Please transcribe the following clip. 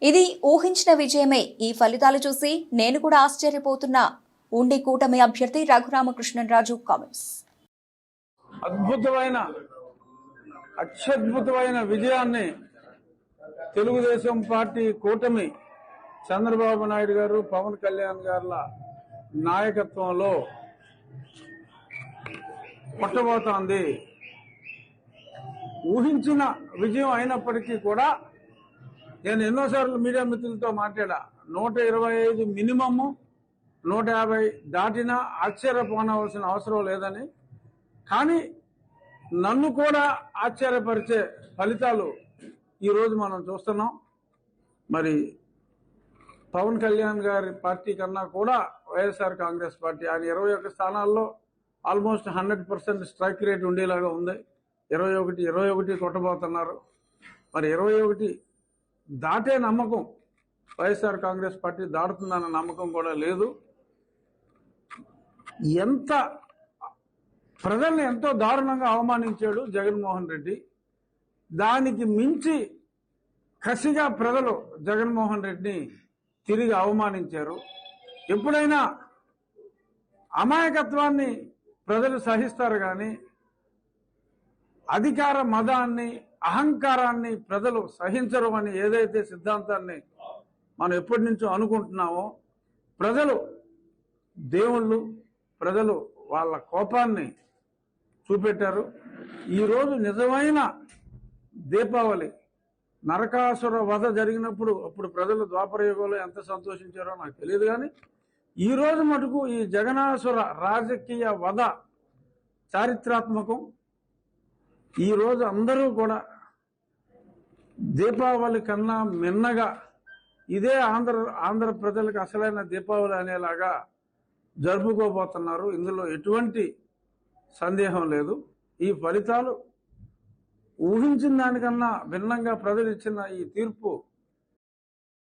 ఇది ఊహించిన విజయమే. ఈ ఫలితాలు చూసి నేను కూడా ఆశ్చర్యపోతున్నా. ఉండి కూటమి అభ్యర్థి రఘురామకృష్ణరాజు కామెంట్స్. అత్యద్భుతమైన విజయాన్ని తెలుగుదేశం పార్టీ కూటమి చంద్రబాబు నాయుడు గారు, పవన్ కళ్యాణ్ గారుల నాయకత్వంలో కొట్టబోతోంది. ఊహించిన విజయం అయినప్పటికీ కూడా నేను ఎన్నోసార్లు మీడియా మిత్రులతో మాట్లాడా. 125 మినిమమ్, 150 దాటినా ఆశ్చర్యపోనవలసిన అవసరం లేదని. కానీ నన్ను కూడా ఆశ్చర్యపరిచే ఫలితాలు ఈరోజు మనం చూస్తున్నాం. మరి పవన్ కళ్యాణ్ గారి పార్టీ కన్నా కూడా వైఎస్ఆర్ కాంగ్రెస్ పార్టీ ఆయన 21 స్థానాల్లో ఆల్మోస్ట్ 100% స్ట్రైక్ రేట్ ఉండేలాగా ఉంది. 21 కొట్టబోతున్నారు. మరి 21 దాటే నమ్మకం వైఎస్ఆర్ కాంగ్రెస్ పార్టీ దాటుతుందన్న నమ్మకం కూడా లేదు. ప్రజల్ని ఎంతో దారుణంగా అవమానించాడు జగన్మోహన్ రెడ్డి. దానికి మించి కసిగా ప్రజలు జగన్మోహన్ రెడ్డిని తిరిగి అవమానించారు. ఎప్పుడైనా అమాయకత్వాన్ని ప్రజలు సహిస్తారు కానీ అధికార మదాన్ని, అహంకారాన్ని ప్రజలు సహించరు అని ఏదైతే సిద్ధాంతాన్ని మనం ఎప్పటి నుంచో అనుకుంటున్నామో, ప్రజలు దేవుళ్ళు, ప్రజలు వాళ్ళ కోపాన్ని చూపెట్టారు. ఈరోజు నిజమైన దీపావళి. నరకాసుర వధ జరిగినప్పుడు అప్పుడు ప్రజలు ద్వాపరయుగంలో ఎంత సంతోషించారో నాకు తెలియదు. కానీ ఈరోజు మటుకు ఈ జగనాసుర రాజకీయ వధ చారిత్రాత్మకం. ఈరోజు అందరూ కూడా దీపావళి కన్నా మిన్నగా ఇదే ఆంధ్ర ప్రజలకు అసలైన దీపావళి అనేలాగా జరుపుకోబోతున్నారు. ఇందులో ఎటువంటి సందేహం లేదు. ఈ ఫలితాలు ఊహించిన దానికన్నా భిన్నంగా ప్రజలు ఇచ్చిన ఈ తీర్పు